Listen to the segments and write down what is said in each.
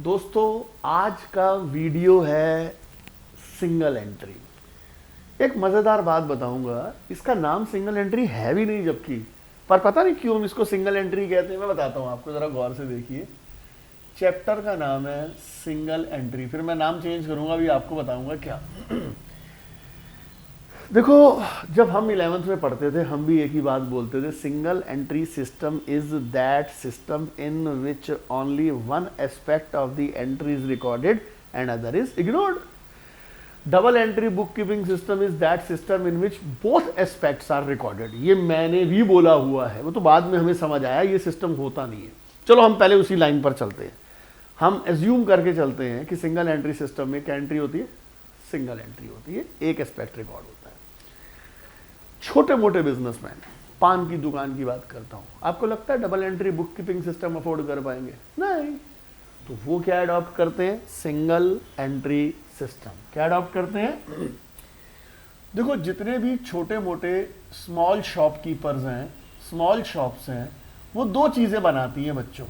दोस्तों आज का वीडियो है सिंगल एंट्री। एक मजेदार बात बताऊंगा, इसका नाम सिंगल एंट्री है भी नहीं जबकि, पर पता नहीं क्यों हम इसको सिंगल एंट्री कहते हैं। मैं बताता हूं आपको, जरा गौर से देखिए। चैप्टर का नाम है सिंगल एंट्री, फिर मैं नाम चेंज करूंगा, अभी आपको बताऊंगा क्या। देखो, जब हम 11th में पढ़ते थे हम भी एक ही बात बोलते थे, single entry system is that system in which only one aspect of the entry is recorded and other is ignored. Double entry book keeping system is that system in which both aspects are recorded. ये मैंने भी बोला हुआ है, वो तो बाद में हमें समझ आया ये सिस्टम होता नहीं है। चलो हम पहले उसी लाइन पर चलते हैं। हम एज्यूम करके चलते हैं कि सिंगल एंट्री सिस्टम में क्या एंट्री होती है, सिंगल एंट्री होती है, एक एस्पेक्ट रिकॉर्ड होता है। छोटे मोटे बिजनेसमैन, पान की दुकान की बात करता हूं, आपको लगता है double entry book keeping system afford कर पाएंगे? नहीं। तो वो क्या अडॉप्ट करते हैं, सिंगल एंट्री सिस्टम। क्या अडॉप्ट करते हैं? देखो, जितने भी छोटे मोटे स्मॉल शॉपकीपर्स हैं, स्मॉल शॉप्स हैं, वो दो चीजें बनाती हैं बच्चों।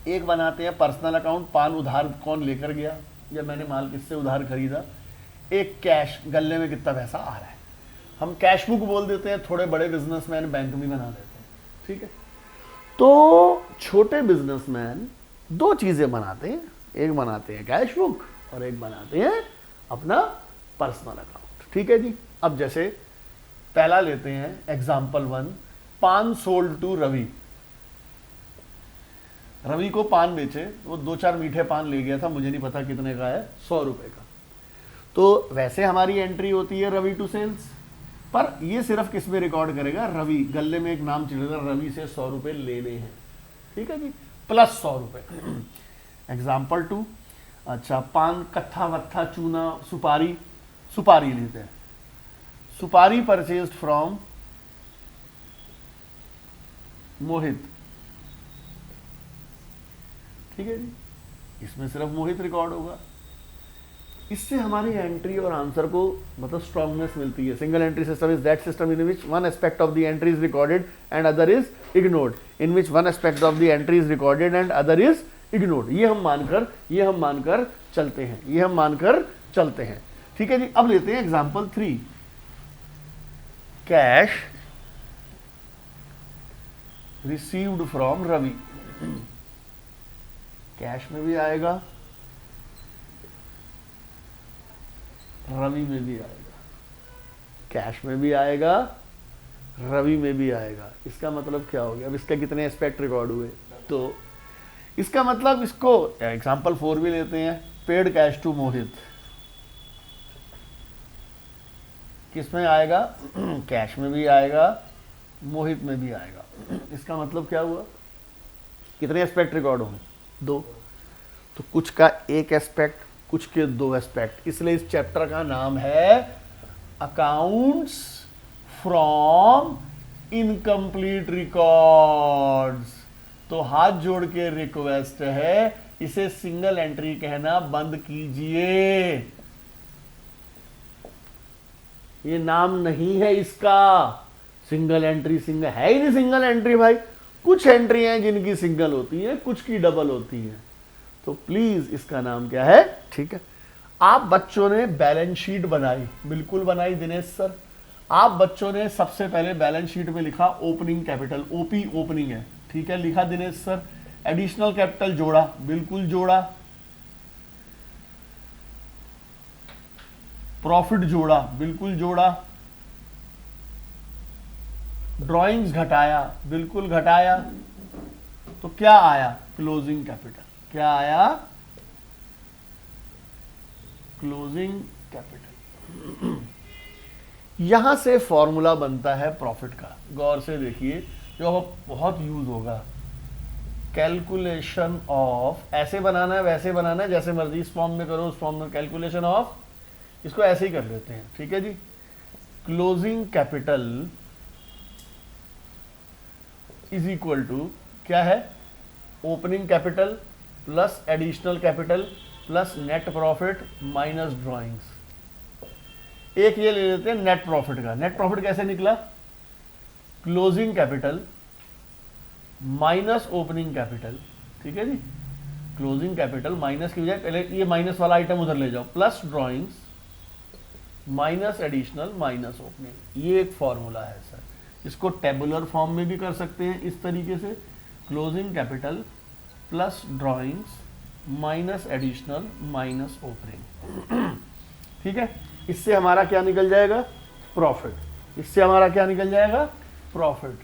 एक बनाते हैं पर्सनल अकाउंट, पान उधार कौन लेकर गया या मैंने माल किससे उधार खरीदा। एक कैश, गले में कितना पैसा आ रहा है, हम कैश बुक बोल देते हैं। थोड़े बड़े बिजनेसमैन बैंक भी बना देते हैं, ठीक है। तो छोटे बिजनेसमैन दो चीजें बनाते हैं, एक बनाते हैं कैश बुक और एक बनाते हैं अपना पर्सनल अकाउंट, ठीक है जी। अब जैसे पहला लेते हैं एग्जाम्पल 1, पान सोल्ड टू रवि। रवि को पान बेचे, वो 2-4 मीठे पान ले गया था, मुझे नहीं पता कितने का है, 100 रुपए का। तो वैसे हमारी एंट्री होती है रवि टू सेल्स, पर ये सिर्फ किस में रिकॉर्ड करेगा, रवि। गले में एक नाम चिढ़ेगा, रवि से 100 रुपए लेने हैं, ठीक है जी, प्लस 100 रुपए। एग्जाम्पल 2, अच्छा, पान कत्था वत्था चूना सुपारी, सुपारी लेते हैं। सुपारी परचेज्ड फ्रॉम मोहित, ठीक है जी, इसमें सिर्फ मोहित रिकॉर्ड होगा। इससे हमारी एंट्री और आंसर को मतलब स्ट्रॉन्गनेस मिलती है। Single entry system is that system in which one aspect of the entry is recorded and other is ignored, in which one aspect of the entry is recorded and other is ignored. ये हम मानकर चलते हैं, ये हम मानकर चलते हैं, ठीक है जी। अब लेते हैं example 3, cash received from Ravi. Cash में भी आएगा, रवि में भी आएगा, कैश में भी आएगा, रवि में भी आएगा। इसका मतलब क्या हो गया? अब इसके कितने एस्पेक्ट रिकॉर्ड हुए? तो इसका मतलब, इसको एग्जाम्पल 4 भी लेते हैं, पेड कैश टू मोहित। किस में आएगा? कैश में भी आएगा, मोहित में भी आएगा। इसका मतलब क्या हुआ? कितने एस्पेक्ट रिकॉर्ड होंगे? 2। तो कुछ का एक एस्पेक्ट, कुछ के 2 एस्पेक्ट, इसलिए इस चैप्टर का नाम है अकाउंट्स फ्रॉम इनकम्प्लीट रिकॉर्ड्स। तो हाथ जोड़ के रिक्वेस्ट है, इसे सिंगल एंट्री कहना बंद कीजिए। ये नाम नहीं है इसका सिंगल एंट्री। सिंगल है ही नहीं सिंगल एंट्री भाई। कुछ एंट्री हैं जिनकी सिंगल होती है, कुछ की डबल होती है। तो प्लीज इसका नाम क्या है, ठीक है। आप बच्चों ने बैलेंस शीट बनाई, बिल्कुल बनाई दिनेश सर। आप बच्चों ने सबसे पहले बैलेंस शीट में लिखा ओपनिंग कैपिटल, ओपी ओपनिंग है, ठीक है, लिखा दिनेश सर। एडिशनल कैपिटल जोड़ा, बिल्कुल जोड़ा। प्रॉफिट जोड़ा, बिल्कुल जोड़ा। ड्रॉइंग्स घटाया, बिल्कुल घटाया। तो क्या आया? Closing capital. क्या आया? Closing capital. यहां से फॉर्मूला बनता है प्रॉफिट का। गौर से देखिए, जो बहुत यूज होगा, कैलकुलेशन ऑफ। ऐसे बनाना है, वैसे बनाना है, जैसे मर्जी इस फॉर्म में करो, उस फॉर्म में। कैलकुलेशन ऑफ, इसको ऐसे ही कर लेते हैं, ठीक है जी। Closing capital is equal to क्या है? Opening capital plus additional capital plus net profit minus drawings. एक ये ले लेते हैं नेट प्रॉफिट का। नेट प्रॉफिट कैसे निकला? Closing capital minus opening capital, ठीक है जी, क्लोजिंग कैपिटल माइनस की बजाय पहले ये माइनस वाला आइटम उधर ले जाओ, plus drawings minus additional minus opening, ये एक फॉर्मूला है सर। इसको टेबुलर फॉर्म में भी कर सकते हैं इस तरीके से, closing capital plus drawings minus additional minus opening. ठीक है, इससे हमारा क्या निकल जाएगा, प्रॉफिट। इससे हमारा क्या निकल जाएगा, प्रॉफिट।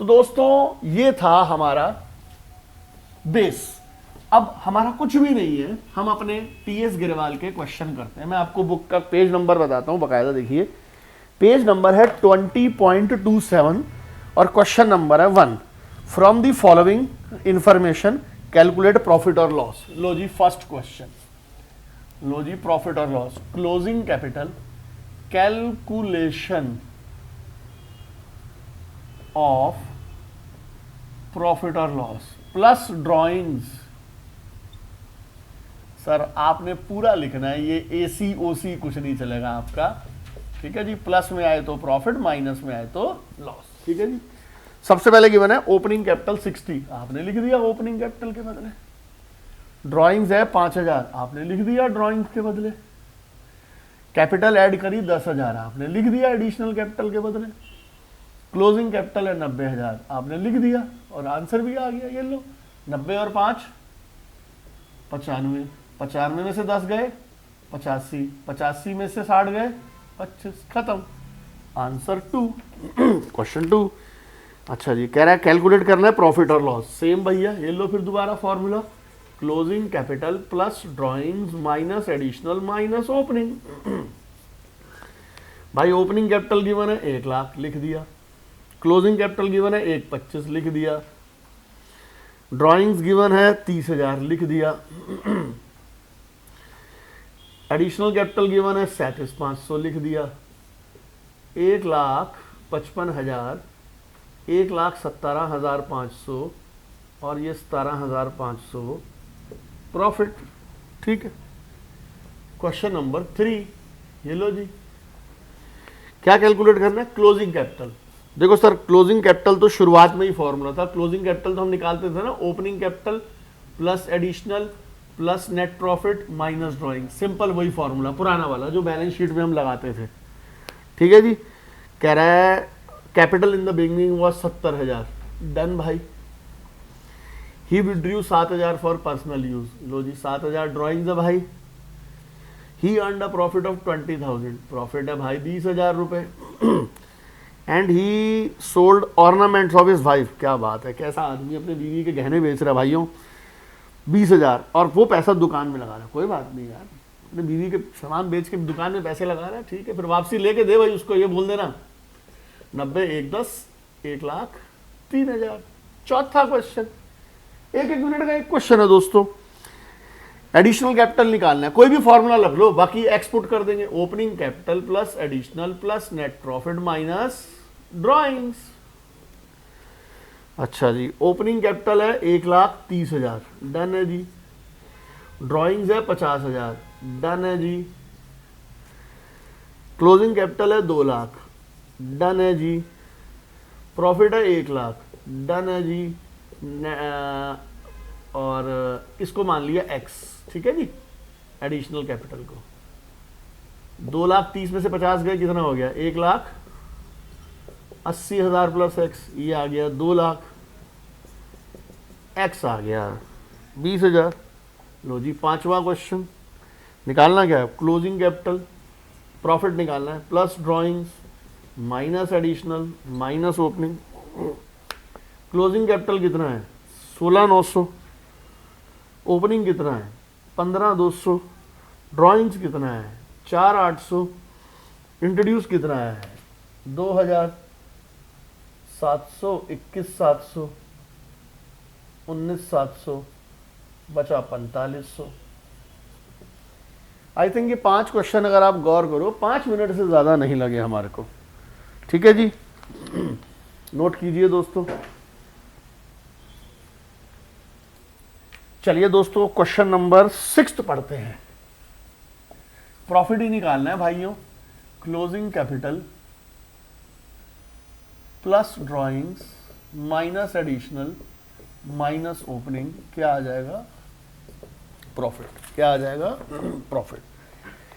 तो दोस्तों ये था हमारा बेस। अब हमारा कुछ भी नहीं है, हम अपने टीएस गिरवाल के क्वेश्चन करते हैं। मैं आपको बुक का पेज नंबर बताता हूं बकायदा, देखिए पेज नंबर है 20.27 और क्वेश्चन नंबर है 1। From the following information calculate profit और लॉस। लो जी फर्स्ट क्वेश्चन, लो जी प्रॉफिट और loss, closing capital calculation of profit और लॉस प्लस ड्रॉइंग्स। सर आपने पूरा लिखना है, ये एसी ओसी कुछ नहीं चलेगा आपका, ठीक है जी। प्लस में आए तो प्रॉफिट, माइनस में आए तो लॉस, ठीक है जी। सबसे पहले गिवन है ओपनिंग कैपिटल 60, आपने लिख दिया ओपनिंग कैपिटल के बदले। ड्रॉइंग्स है 5000, आपने लिख दिया ड्रॉइंग्स के बदले। कैपिटल ऐड करी 10,000, आपने लिख दिया एडिशनल कैपिटल के बदले। क्लोजिंग कैपिटल है 90,000, आपने लिख दिया और आंसर भी आ गया। ये लो 90 और 5 95, 95 में से 10 गए 85, 85 में से 60 गए 25, खत्म। Answer 2, question 2। अच्छा जी, कह रहा है कैलकुलेट करना है प्रॉफिट और लॉस। सेम भैया, ये लो फिर दोबारा formula, closing capital plus drawings minus additional minus opening. भाई ओपनिंग कैपिटल गिवन है 1 लाख, लिख दिया। क्लोजिंग कैपिटल गिवन है 125, लिख दिया। ड्रॉइंग्स गिवन है 30,000, लिख दिया। एडिशनल कैपिटल गिवन है 37,500, लिख दिया। 1,55,000, 1,17,500 और ये 17,500 प्रॉफिट, ठीक है। क्वेश्चन नंबर 3, ये लो जी, क्या कैलकुलेट करना है, क्लोजिंग कैपिटल। देखो सर क्लोजिंग कैपिटल तो शुरुआत में ही फॉर्मूला था, क्लोजिंग कैपिटल तो हम निकालते थे ना, opening capital plus additional plus net profit minus drawing, simple वही फॉर्मूला पुराना वाला जो बैलेंस शीट में हम लगाते थे, ठीक है जी। कह रहा है capital in the beginning was 70,000, done भाई। He withdrew 7,000 for personal use, लो जी 7,000 ड्रॉइंग्स है भाई। He earned a profit of 20,000, profit है भाई 20,000 रुपए। And he sold ornaments of his wife, क्या बात है, कैसा आदमी अपने बीवी के गहने बेच रहा है भाइयों, 20,000, और वो पैसा दुकान में लगा रहा है। कोई बात नहीं यार, अपने बीवी के सामान बेच के दुकान में पैसे लगा रहा है, ठीक है, फिर वापसी लेके दे भाई उसको, ये बोल देना 90 1 10 1,03,000। चौथा क्वेश्चन, एक मिनट का एक क्वेश्चन है दोस्तों। एडिशनल कैपिटल निकालना है, कोई भी फॉर्मूला लग लो, बाकी एक्सपुट कर देंगे। Opening capital plus additional plus net profit minus drawings. अच्छा जी, ओपनिंग कैपिटल है 1,30,000, डन है जी। ड्रॉइंग्स है 50,000, डन है जी। क्लोजिंग कैपिटल है 2 लाख, डन है जी। प्रॉफिट है 1 लाख, डन है जी। और इसको मान लिया x, ठीक है जी, एडिशनल कैपिटल को। 2,30,000 में से 50 गए, कितना हो गया, 1,80,000 प्लस x, ये आ गया 2 लाख, x आ गया 20,000। लो जी पांचवा क्वेश्चन, निकालना क्या है, क्लोजिंग कैपिटल, प्रॉफिट निकालना है, plus drawings minus additional minus opening. Closing capital कितना है, 16,900। ओपनिंग कितना है, 15,200। ड्रॉइंग्स कितना है, 4,800। इंट्रोड्यूस कितना है, 2,700, 21,700, 19,700, बचा 4500। आई थिंक ये 5 क्वेश्चन अगर आप गौर करो 5 मिनट से ज़्यादा नहीं लगे हमारे को, ठीक है जी। नोट कीजिए दोस्तों। चलिए दोस्तों क्वेश्चन नंबर 6 पढ़ते हैं। प्रॉफिट ही निकालना है भाइयों। Closing capital plus drawings minus additional minus opening, क्या आ जाएगा? प्रॉफिट। क्या आ जाएगा? प्रॉफिट।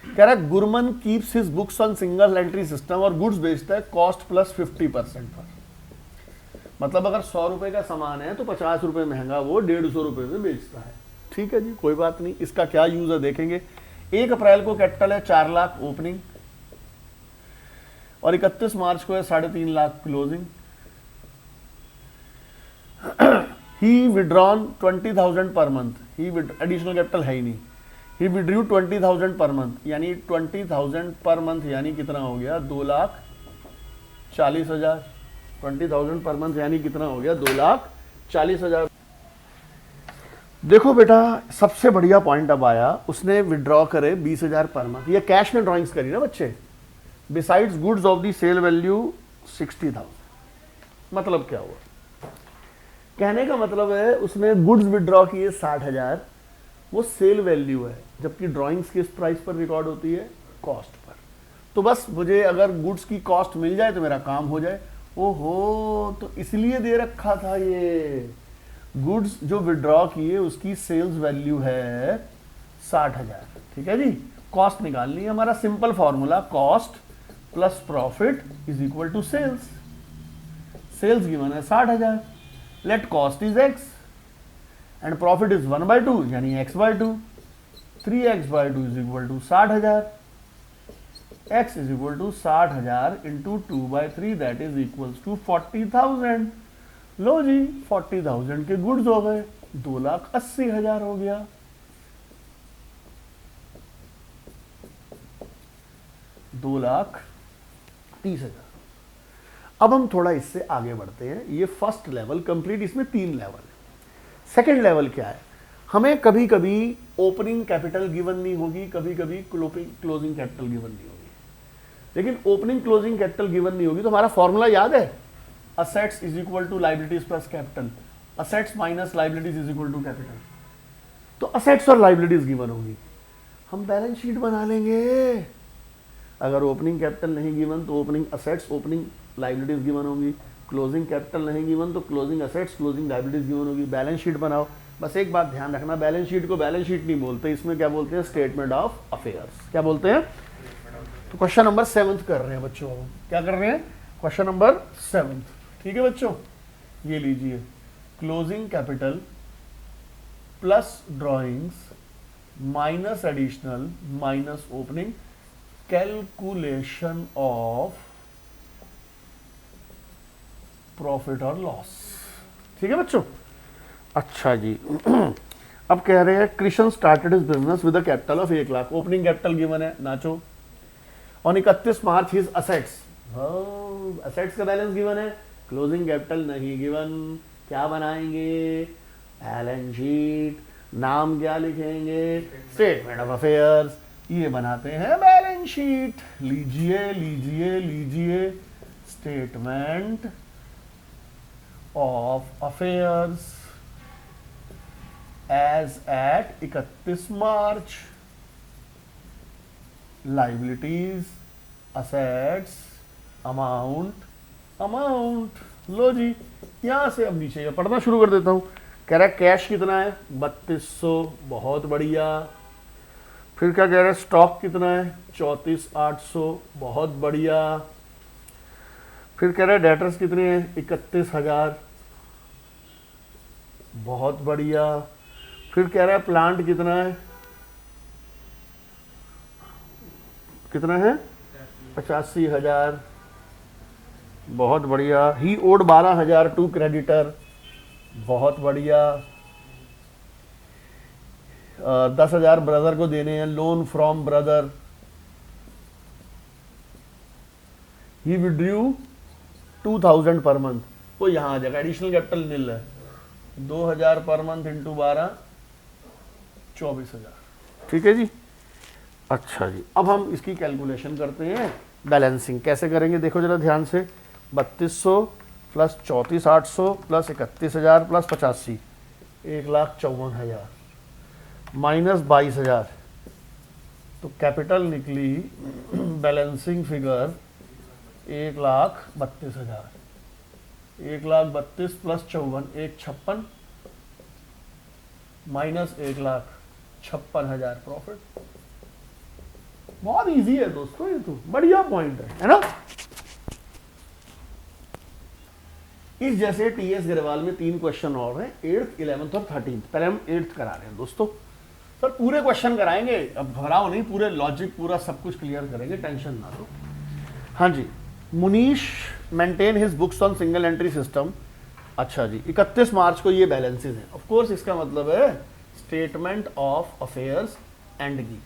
कह रहा है Gurman keeps his books on single entry system और गुड्स बेचता है कॉस्ट प्लस 50% पर। मतलब अगर 100 रुपए का सामान है तो 50 रुपए महंगा वो 150 रुपए में बेचता है। ठीक है जी, कोई बात नहीं। इसका क्या यूज है देखेंगे। 1 अप्रैल को कैपिटल है 4 लाख ओपनिंग और 31 मार्च को है 3.5 लाख क्लोजिंग। ही विड्रॉन 20,000 पर मंथ, ही एडिशनल कैपिटल है ही नहीं। ही विड्रू 20,000 पर मंथ, यानी 20,000 पर मंथ यानी कितना हो गया? 2,40,000। 20,000 पर मंथ यानी कितना हो गया? 2,40,000। देखो बेटा, सबसे बढ़िया पॉइंट अब आया। उसने विड्रॉ करे 20,000 पर मंथ, ये कैश में ड्रॉइंग्स करी ना बच्चे। Besides goods of the sale value 60,000। मतलब क्या हुआ? कहने का मतलब है उसने गुड्स विड्रॉ किए 60,000, वो सेल वैल्यू है, जबकि ड्राइंग्स किस प्राइस पर रिकॉर्ड होती है? Cost per. तो बस मुझे अगर गुड्स की कॉस्ट मिल जाए तो मेरा काम हो जाए। ओहो, तो इसलिए दे रखा था ये। गुड्स जो विड्रॉ किए उसकी सेल्स वैल्यू है 60,000। ठीक है जी, कॉस्ट निकालनी है। हमारा simple formula cost plus profit is equal to sales. Sales given है 60,000, let cost is x and profit is 1/2 यानी x/2। 3x/2 is equal to 60,000। x is equal to 60,000 into 2/3 that is equals to 40,000। लो जी, 40,000 के goods हो गए, 2,80,000 हो गया। $2,30,000। अब हम थोड़ा इससे आगे बढ़ते हैं। ये फर्स्ट लेवल कंप्लीट, इसमें 3 लेवल है। सेकेंड लेवल क्या है? हमें कभी कभी ओपनिंग कैपिटल गिवन नहीं होगी, कभी कभी क्लोजिंग कैपिटल गिवन नहीं होगी। लेकिन ओपनिंग क्लोजिंग कैपिटल गिवन नहीं होगी तो हमारा फॉर्मूला याद है? Assets is equal to liabilities plus capital. Assets minus liabilities is equal to capital. तो असेट्स और लाइबिलिटीज गिवन होगी, हम बैलेंस शीट बना लेंगे। अगर ओपनिंग कैपिटल नहीं गिवन तो opening assets, opening liabilities given होंगी। क्लोजिंग कैपिटल नहीं गिवन तो closing assets, closing liabilities given होगी। बैलेंस शीट बनाओ। बस एक बात ध्यान रखना, बैलेंस शीट को बैलेंस शीट नहीं बोलते, इसमें क्या बोलते हैं? Statement of affairs. क्या बोलते हैं? तो क्वेश्चन नंबर 7 कर रहे हैं बच्चों। क्या कर रहे हैं? Question number 7। ठीक है बच्चों, ये लीजिए। Closing capital plus drawings minus additional minus opening, calculation of profit और लॉस। ठीक है बच्चों? अच्छा जी। अब कह रहे हैं Krishna started his business with a capital of 1 lakh. Opening capital given है, नाचो। On 31 March his assets, assets का बैलेंस गिवन है, क्लोजिंग कैपिटल नहीं गिवन। क्या बनाएंगे? Balance sheet. नाम क्या लिखेंगे? Statement of affairs. ये बनाते हैं बैलेंस शीट। लीजिए लीजिए लीजिए, statement of affairs as at 31 March. Liabilities, assets, amount, amount. लो जी, यहां से अब नीचे पढ़ना शुरू कर देता हूं। कह रहा है कैश कितना है? 3200, बहुत बढ़िया। फिर क्या कह रहा है? स्टॉक कितना है? 34,800, बहुत बढ़िया। फिर कह रहा है डेटर्स कितने हैं? 31,000, बहुत बढ़िया। फिर कह रहा है प्लांट कितना है? कितना है? 85,000, बहुत बढ़िया। ही ओड 12,000 टू क्रेडिटर, बहुत बढ़िया। 10,000 ब्रदर को देने हैं, loan from brother. He withdrew 2,000 per month, वो यहां आ जाएगा। एडिशनल कैपिटल नील है। 2,000 पर मंथ इंटू 12, 24,000। ठीक है जी? अच्छा जी, अब हम इसकी कैलकुलेशन करते हैं। बैलेंसिंग कैसे करेंगे देखो जरा ध्यान से। 3200 प्लस 34,800 प्लस 31,000 प्लस 85, 1,54,000 माइनस 22,000। तो कैपिटल निकली balancing figure 1,32,000। 1,32,000 plus 54, 1,56, minus 1,56,000 profit. बहुत इजी है दोस्तों, ये तो बढ़िया पॉइंट है ना। इस जैसे टीएस गढ़वाल में 3 क्वेश्चन और हैं, 8th 11th और 13th। पहले हम 8th करा रहे हैं दोस्तों। सर पूरे क्वेश्चन कराएंगे, अब घबराओ नहीं, पूरे लॉजिक पूरा सब कुछ क्लियर करेंगे, टेंशन ना लो। हाँ जी, Munish maintain his books on single entry system. अच्छा जी, 31 मार्च को ये बैलेंसेज हैं। ऑफ कोर्स इसका मतलब है स्टेटमेंट ऑफ अफेयर्स एंड की।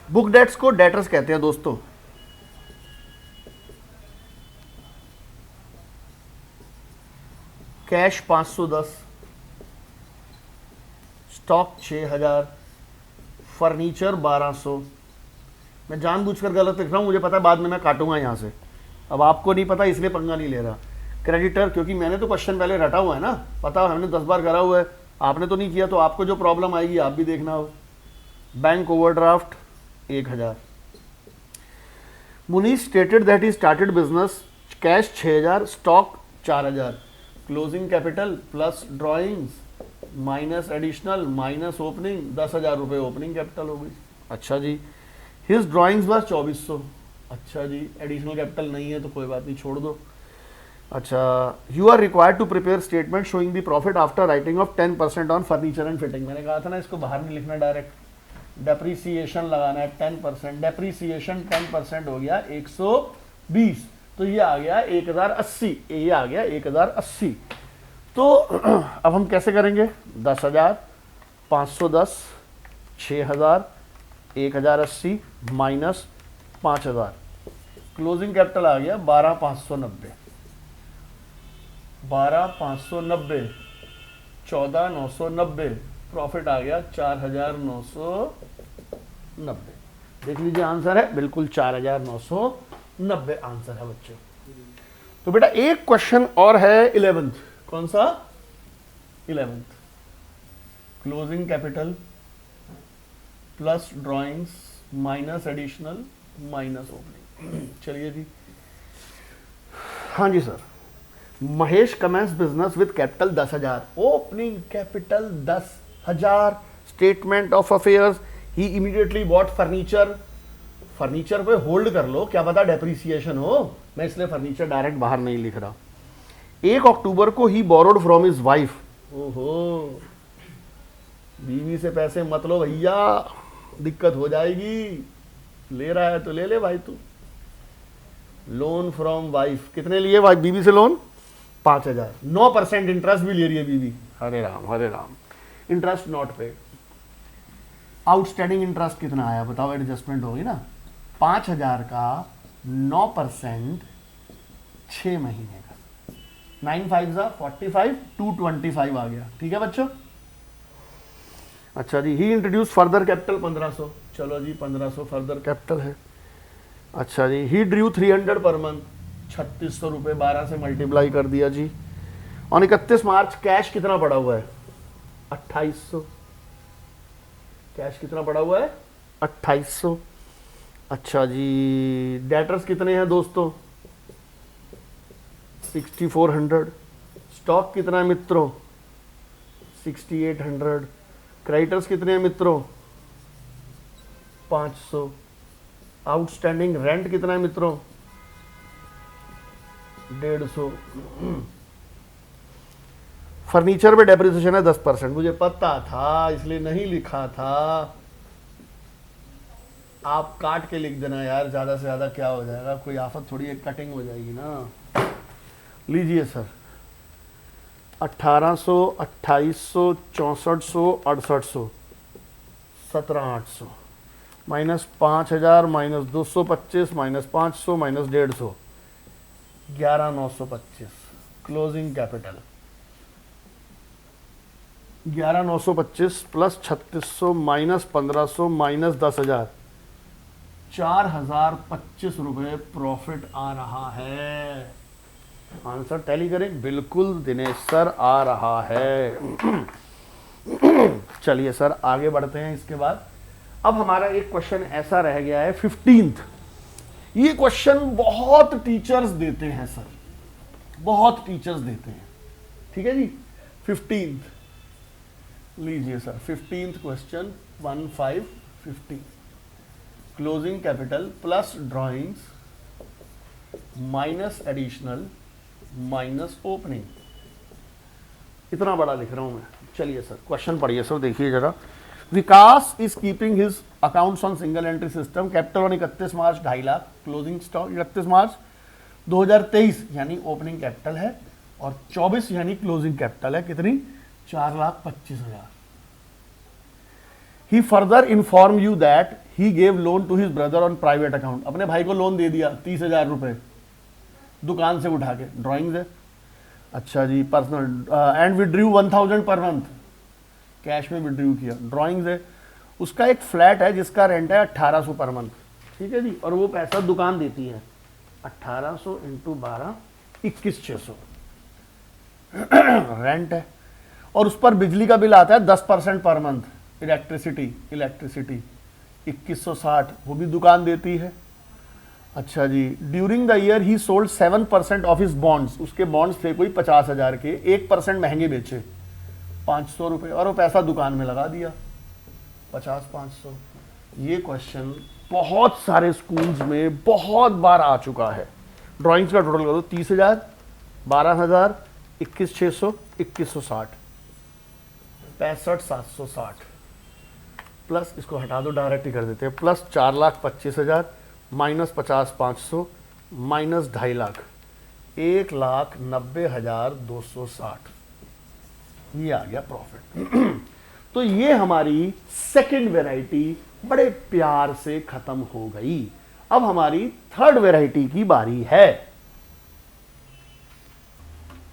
बुक डेट्स को डेटर्स कहते हैं दोस्तों। Cash 510, stock 6000, furniture 1200। मैं जानबूझकर गलत लिख रहा हूं, मुझे पता है बाद में मैं काटूंगा यहां से, अब आपको नहीं पता इसलिए पंगा नहीं ले रहा। क्रेडिटर, क्योंकि मैंने तो क्वेश्चन पहले रटा हुआ है ना, पता हमने 10 बार करा हुआ है, आपने तो नहीं किया, तो आपको जो प्रॉब्लम आएगी आप भी देखना हो। Bank overdraft 1000। Munish stated that he started business, cash 6000, stock 4000, closing capital plus drawings minus additional minus opening, 10,000 रुपये ओपनिंग कैपिटल हो गई। अच्छा जी, हिज ड्राइंग्स बस 2400। अच्छा जी, एडिशनल कैपिटल नहीं है तो कोई बात नहीं, छोड़ दो। अच्छा, you are required to prepare statement showing the profit after writing off 10% on furniture and fitting. मैंने कहा था ना इसको बाहर नहीं लिखना, डायरेक्ट डेप्रीसिएशन लगाना है 10%। डेप्रीसिएशन 10% हो गया 120, तो ये आ गया 1080, ये आ गया 1080। तो अब हम कैसे करेंगे, 10,000, 510, 6,000, 1080 माइनस 5,000, क्लोजिंग कैपिटल आ गया 12,590, 12,590, 14,990, प्रॉफिट आ गया 4,990। देख लीजिए आंसर है बिल्कुल 4,990 आंसर है बच्चों। तो बेटा एक क्वेश्चन और है 11th, कौन सा 11th, closing capital plus drawings minus additional minus opening. चलिए जी, हाँ जी sir. Mahesh commences business with capital 10,000, opening capital 10,000, statement of affairs, he immediately bought furniture. Furniture पे होल्ड कर लो, क्या पता डेप्रीसिएशन हो, मैं इसलिए फर्नीचर डायरेक्ट बाहर नहीं लिख रहा। 1 अक्टूबर को ही बोरोड फ्रॉम हिज वाइफ। ओहो, बीवी से पैसे मत लो भैया, दिक्कत हो जाएगी, ले रहा है तो ले ले भाई तू। लोन फ्रॉम वाइफ, कितने लिए वाइफ बीवी से लोन, 5,000, 9% इंटरेस्ट भी ले रही है बीवी। Hare Ram Hare Ram, interest not paid. Outstanding interest कितना आया बताओ, एडजस्टमेंट होगी ना, 5,000 का 9% 6 महीने का, 9 5 45, 225 आ गया। ठीक है बच्चों। अच्छा जी, ही इंट्रोड्यूस फर्दर कैपिटल 1500, चलो जी 1500 फर्दर कैपिटल है। अच्छा जी, ही ड्रू 300 पर मंथ, 3600 रुपये 12 से मल्टीप्लाई कर दिया जी। और 31 मार्च कैश कितना पड़ा हुआ है, 2800। कैश कितना पड़ा हुआ है, 2800। अच्छा जी, डेटर्स कितने हैं दोस्तों, 6400। स्टॉक कितना है मित्रों, 6800। क्रेडिटर्स कितने हैं मित्रों, 500। आउटस्टैंडिंग रेंट कितना है मित्रों, 150। फर्नीचर पे डेप्रिसिएशन है 10%, मुझे पता था इसलिए नहीं लिखा था। आप काट के लिख देना यार, ज्यादा से ज्यादा क्या हो जाएगा, कोई आफत थोड़ी है, कटिंग हो जाएगी ना। लीजिए sir, 1800, 2800, 6400, 6800, 17,800 minus 5,000 minus 225 minus 500 minus 150, 11,925। Closing capital 11,925 plus 3600 minus 1500 minus 10,000, 4,025 रुपये प्रॉफिट आ रहा है। आंसर टैली करें, बिल्कुल दिनेश सर आ रहा है। चलिए सर आगे बढ़ते हैं। इसके बाद अब हमारा एक क्वेश्चन ऐसा रह गया है 15th, ये क्वेश्चन बहुत टीचर्स देते हैं सर, बहुत टीचर्स देते हैं। ठीक है जी। 15th लीजिए sir, 15th question 1515, closing capital plus drawings minus additional minus opening. इतना बड़ा लिख रहा हूं मैं। चलिए सर क्वेश्चन पढ़िए सर, देखिए जरा। Vikas is keeping his accounts on single entry system. Capital on 31 March 2.5 lakh, closing stock 31 March 2023 यानी ओपनिंग कैपिटल है, और 24 यानी क्लोजिंग कैपिटल है। कितनी? 4,25,000। He further inform you that he gave loan to his brother on private account. अपने भाई को loan दे दिया 30,000 रुपए दुकान से उठा के, ड्राइंग्स है। अच्छा जी। Personal and withdrew 1,000 per month, cash में विड्रू किया, ड्राइंग्स है। उसका एक फ्लैट है जिसका रेंट है 1800 पर मंथ। ठीक है जी। और वो पैसा दुकान देती है। 1800 इंटू 12 21,600 रेंट है। और उस पर बिजली का बिल आता है 10% पर मंथ। इलेक्ट्रिसिटी 2160, वो भी दुकान देती है। अच्छा जी। During the year he sold 7% of his bonds. उसके बॉन्ड्स थे कोई 50,000 के, 1% महंगे बेचे 500 रुपए, और वो पैसा दुकान में लगा दिया 50-500। ये क्वेश्चन बहुत सारे स्कूल्स में बहुत बार आ चुका है। ड्राइंग्स का टोटल करो 30,000, 12,000, 21,600, 2160, 65,760 प्लस, इसको हटा दो डायरेक्ट ही कर देते हैं, प्लस 4,25,000 माइनस 50,500 माइनस 2.5 लाख, 1,90,260। ये आ गया प्रॉफिट। तो ये हमारी सेकंड वैरायटी बड़े प्यार से खत्म हो गई। अब हमारी थर्ड वैरायटी की बारी है।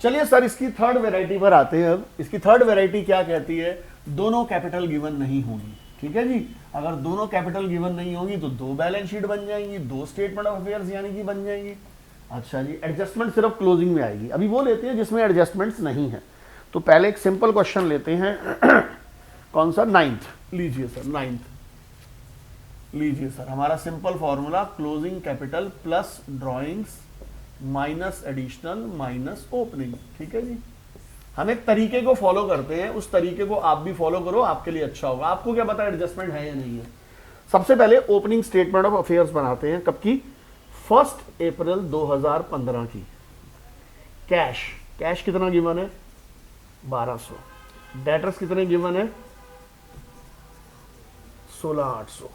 चलिए सर इसकी थर्ड वैरायटी पर आते हैं। अब इसकी थर्ड वैरायटी क्या कहती है? दोनों कैपिटल गिवन नहीं होंगी। ठीक है जी। अगर दोनों कैपिटल गिवन नहीं होंगी तो 2 बैलेंस शीट बन जाएंगी, 2 स्टेटमेंट ऑफ अफेयर्स यानी कि बन जाएंगी। अच्छा जी। एडजस्टमेंट सिर्फ क्लोजिंग में आएगी। अभी वो लेते हैं जिसमें एडजस्टमेंट्स नहीं है। तो पहले एक सिंपल क्वेश्चन लेते हैं। कौन सा? 9th लीजिए सर। 9th लीजिए सर। हमारा simple formula closing capital plus drawings minus additional minus opening. ठीक है जी। हम एक तरीके को फॉलो करते हैं, उस तरीके को आप भी फॉलो करो, आपके लिए अच्छा होगा। आपको क्या पता एडजस्टमेंट है या नहीं है? सबसे पहले ओपनिंग स्टेटमेंट ऑफ अफेयर्स बनाते हैं। कब की? 1 अप्रैल 2015 की। कैश कितना गिवन है? 1200। डेटर्स कितने गिवन है? 16,800।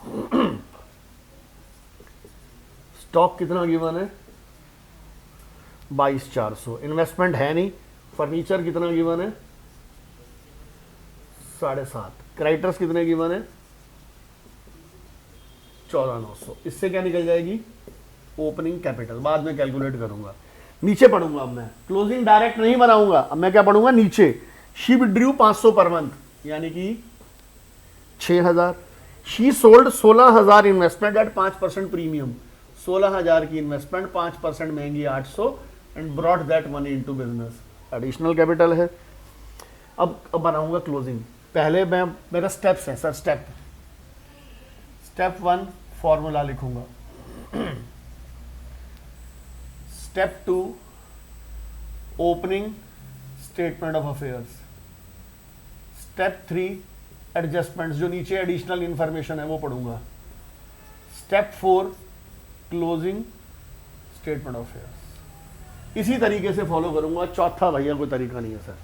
स्टॉक कितना गिवन है? 22,400। इन्वेस्टमेंट है नहीं। फर्नीचर कितना गिवन है? 7.5। क्रेडिटर्स कितने गिवन है? 14,900। इससे क्या निकल जाएगी? Opening capital. बाद में कैलकुलेट करूंगा, नीचे पढ़ूंगा। अब मैं क्लोजिंग डायरेक्ट नहीं बनाऊंगा। अब मैं क्या पढ़ूंगा? नीचे। शी विड्रू 500 पर मंथ यानी कि 6,000। She sold 16,000 investment at 5% premium. 16,000 की इन्वेस्टमेंट 5% महंगी 800 and brought that money into business. Additional capital है। अब बनाऊंगा क्लोजिंग। पहले मैं, मेरा स्टेप्स है सर। स्टेप 1 फॉर्मूला लिखूंगा। Step 2 opening statement of affairs. Step 3 adjustments, जो नीचे एडिशनल इंफॉर्मेशन है वो पढ़ूंगा। Step 4 closing statement of affairs. इसी तरीके से फॉलो करूंगा। चौथा भैया कोई तरीका नहीं है सर।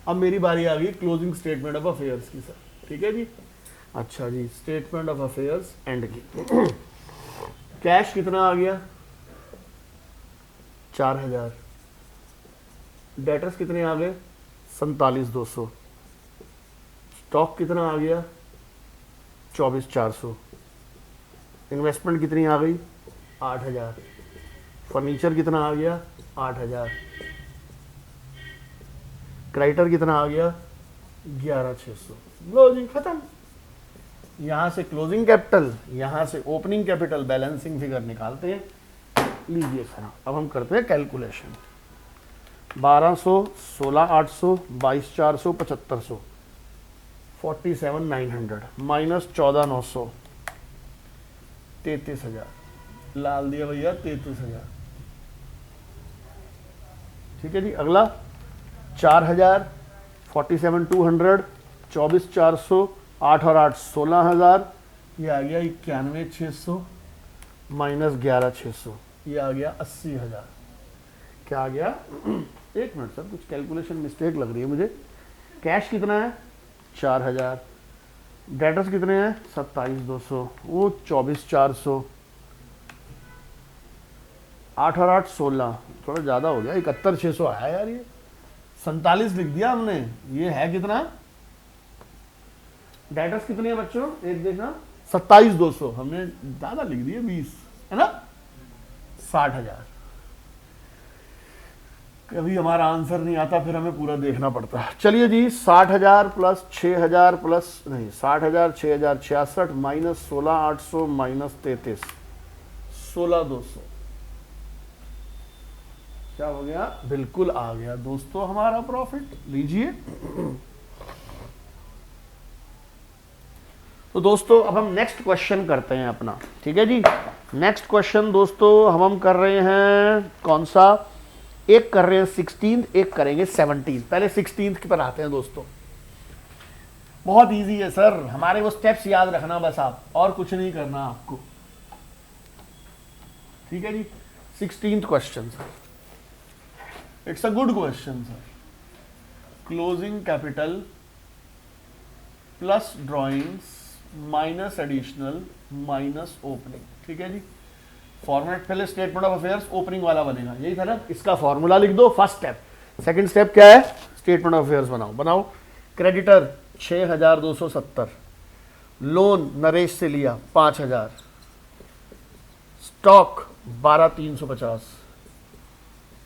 अब मेरी बारी आ गई क्लोजिंग स्टेटमेंट ऑफ अफेयर्स की सर। ठीक है जी। अच्छा जी। स्टेटमेंट ऑफ अफेयर्स एंड की। कैश कितना आ गया? 4,000। डेटर्स कितने आ गए? 47,200। स्टॉक कितना आ गया? 24,400। इन्वेस्टमेंट कितनी आ गई? 8,000। फर्नीचर कितना आ गया? 8,000। क्रेडिटर कितना आ गया? 11,600। लो जी खत्म। यहां से क्लोजिंग कैपिटल, यहां से ओपनिंग कैपिटल, बैलेंसिंग फिगर निकालते हैं। लीजिए सर अब हम करते हैं कैलकुलेशन। 1200, 16,800, 22,400, 7,500, 47,900 माइनस 14,900, 33,000। लाल दिया भैया 33,000। ठीक है जी, अगला 4,000, 47,200, 24,400, 8 और 8 16,000, ये आ गया 91,600 माइनस 11,600, ये आ गया 80,000। क्या आ गया? एक मिनट सर, कुछ कैलकुलेशन मिस्टेक लग रही है मुझे। कैश कितना है? 4,000, डेटर्स कितने हैं? 27,200, वो 24,400, 8 और 8 16, थोड़ा ज़्यादा हो गया, 71,600 आया यार। ये 47 लिख दिया हमने, ये है कितना? डेटर्स कितने हैं बच्चों? एक देखना, 27,200, हमने ज़्यादा लिख दिए 20, है ना? 60,000। कभी हमारा आंसर नहीं आता, फिर हमें पूरा देखना पड़ता है। चलिए जी, 60,000 प्लस 6,000 प्लस नहीं 60,000 6,000 66 माइनस 16,800 माइनस 33 16,200, क्या हो गया? बिल्कुल आ गया दोस्तों हमारा प्रॉफिट। लीजिए। तो दोस्तों अब हम नेक्स्ट क्वेश्चन करते हैं अपना। ठीक है जी, नेक्स्ट क्वेश्चन दोस्तों हम कर रहे हैं कौन सा? एक कर रहे हैं 16, एक करेंगे 17। पहले 16 पर आते हैं दोस्तों। बहुत इजी है सर, हमारे वो स्टेप्स याद रखना बस आप, और कुछ नहीं करना आपको। ठीक है जी, 16th question sir, it's a good question sir. Closing capital plus drawings minus additional minus opening. ठीक है जी, फॉर्मेट पहले स्टेटमेंट ऑफ अफेयर्स ओपनिंग वाला बनेगा, यही था ना? इसका फॉर्मूला लिख दो, फर्स्ट स्टेप। सेकंड स्टेप क्या है? स्टेटमेंट ऑफ अफेयर्स बनाओ। क्रेडिटर 6,270, लोन नरेश से लिया 5,000, stock 12,350,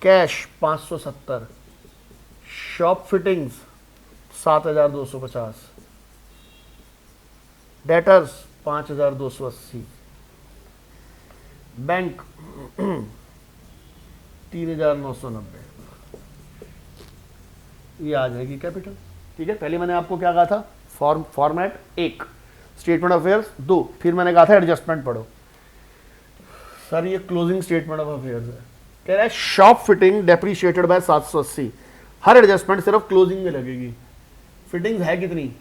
cash 570, shop fittings 7,250, debtors 5,280, bank 3,990, ये आ जाएगी कैपिटल। ठीक है, पहले मैंने आपको क्या कहा था? फॉर्मेट 1, स्टेटमेंट ऑफ अफेयर्स 2, फिर मैंने कहा था एडजस्टमेंट पढ़ो। सर ये क्लोजिंग स्टेटमेंट ऑफ अफेयर्स है, कह रहा है शॉप फिटिंग डेप्रीशिएटेड बाय 780, हर एडजस्टमेंट सिर्फ क्लोजिंग में लगेगी। फिटिंग्स है कितनी?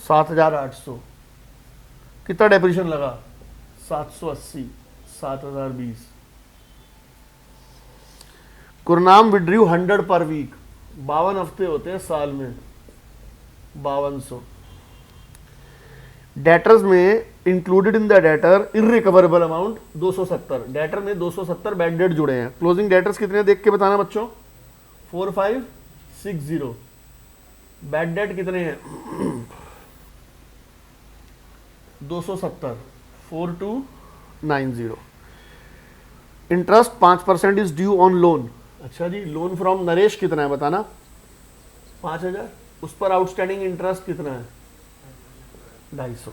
7,800, कितना डेप्रीशिएशन लगा? 780, 7,020। गुरनाम विड्रीव 100 पर वीक, 52 हफ्ते होते हैं साल में, 5200। डेटर्स में included in the debtor irrecoverable amount 270, debtor में 270 बैड डेट जुड़े हैं। क्लोजिंग डेटर्स कितने देख के बताना बच्चों? 4560। बैड डेट कितने हैं? 270, 4290। Interest 5% is due on loan. अच्छा जी, लोन फ्रॉम नरेश कितना है बताना? 5,000। उस पर आउटस्टैंडिंग इंटरेस्ट कितना है? 250।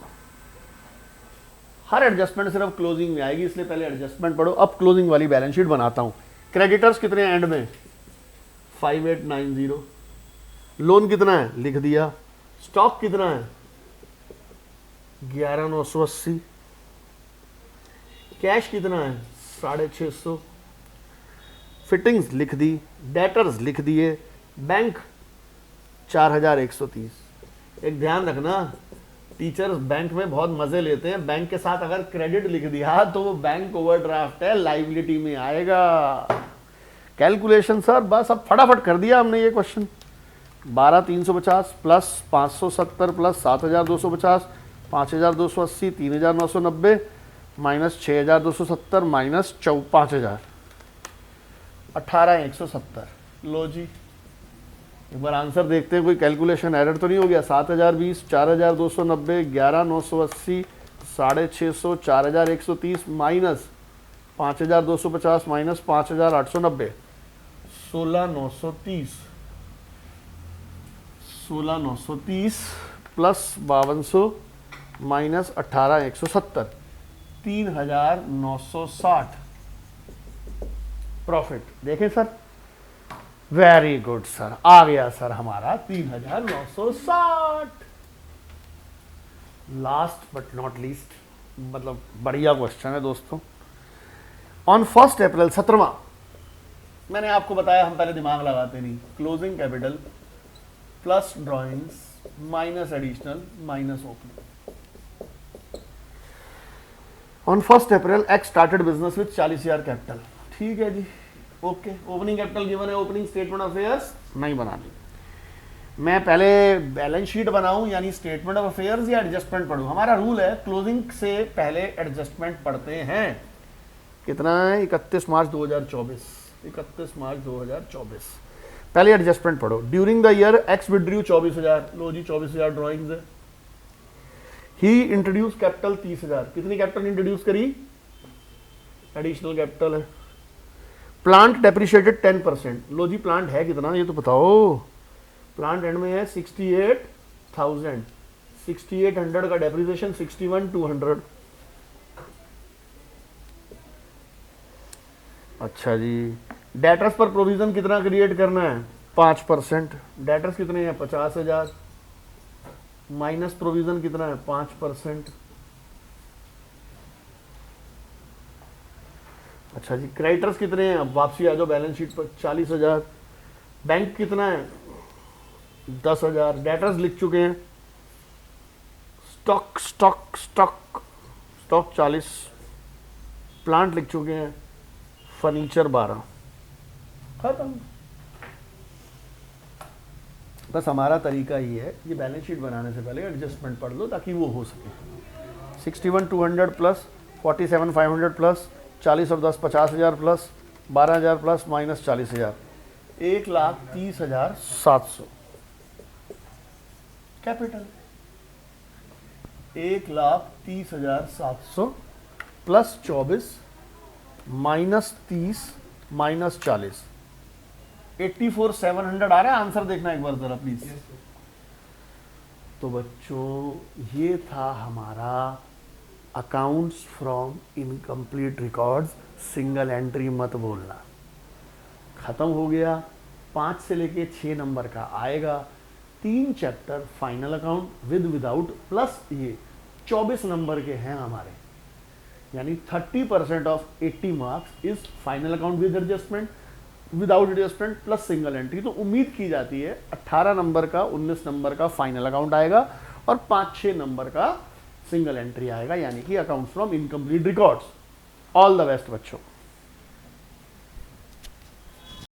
हर एडजस्टमेंट सिर्फ क्लोजिंग में आएगी, इसलिए पहले एडजस्टमेंट पढ़ो। अब क्लोजिंग वाली बैलेंस शीट बनाता हूं। क्रेडिटर्स कितने एंड में? 5890। लोन कितना है? लिख दिया। स्टॉक कितना है? 11,980। कैश कितना है? 650। फिटिंग्स लिख दी, डेटर्स लिख दिए, बैंक 4,130। एक ध्यान रखना, टीचर्स बैंक में बहुत मजे लेते हैं। बैंक के साथ अगर क्रेडिट लिख दिया तो वो बैंक ओवरड्राफ्ट है, लाइबिलिटी में आएगा। कैलकुलेशन सर बस अब फटाफट कर दिया हमने ये question. 12,350 plus 570 plus 7,250 5,280 3,990 minus 6,270 minus 5,000 18,170। लो जी, एक बार आंसर देखते हैं, कोई कैलकुलेशन एरर तो नहीं हो गया? 7,020 4,290 11,980 650 4,130 minus 5,250 minus 5,890 16,930 16,930 plus 5,200 minus 18,170 3,960 profit. देखें सर, वेरी गुड सर, आ गया सर हमारा 3,960। लास्ट बट नॉट लीस्ट मतलब बढ़िया क्वेश्चन है दोस्तों। ऑन 1 अप्रैल 17वां, मैंने आपको बताया हम पहले दिमाग लगाते नहीं, closing capital plus drawings minus additional minus opening. On 1 April x started business with 40,000 capital. ठीक है जी, ओके। ओपनिंग कैपिटल गिवन है, ओपनिंग स्टेटमेंट ऑफ अफेयर्स नहीं बनानी। मैं पहले बैलेंस शीट बनाऊं यानी स्टेटमेंट ऑफ अफेयर्स या एडजस्टमेंट पढ़ूं? हमारा रूल है क्लोजिंग से पहले एडजस्टमेंट पढ़ते हैं। कितना है? 31 मार्च 2024। 31 मार्च 2024 पहले एडजस्टमेंट पढ़ो। During the year x withdrew 24,000। लो जी 24,000 ड्रॉइंग्स है। He introduce capital 30,000। कितनी कैपिटल इंट्रोड्यूस करी? एडिशनल कैपिटल है। Plant depreciated 10%। लो जी प्लांट है कितना ये तो बताओ? प्लांट एंड में है 68,000। 6800 का डेप्रिसिएशन 61,200। अच्छा जी। डेटर्स पर प्रोविजन कितना क्रिएट करना है? 5%। डेटर्स कितने हैं? 50,000। माइनस प्रोविजन कितना है? 5%। अच्छा जी। क्रेडिटर्स कितने हैं? अब वापसी आ जाओ बैलेंस शीट पर। 40,000। बैंक कितना है? 10,000। डेटर्स लिख चुके हैं। Stock stock stock stock 40। Plant लिख चुके हैं। फर्नीचर 12। खत्म। बस हमारा तरीका ही है, ये बैलेंस शीट बनाने से पहले एडजस्टमेंट पढ़ लो ताकि वो हो सके। 61,200 प्लस 47,500 प्लस 40 और 10 50,000 plus 12,000 plus minus 40,000 1,30,700 capital. 1,30,700 plus 24 minus 30 minus 40 84,700 आ रहा है। आंसर देखना एक बार जरा प्लीज। तो बच्चों ये था हमारा accounts from incomplete records. Single entry मत बोलना। खत्म हो गया। 5 से लेके 6 नंबर का आएगा। 3 chapter final account with without plus ये 24 नंबर के हैं हमारे, यानी 30% of 80 marks is final account with adjustment, without adjustment plus single entry. तो उम्मीद की जाती है 18 नंबर का 19 नंबर का फाइनल अकाउंट आएगा और 5-6 नंबर का सिंगल एंट्री आएगा, यानी कि account from incomplete records. All the best बच्चों।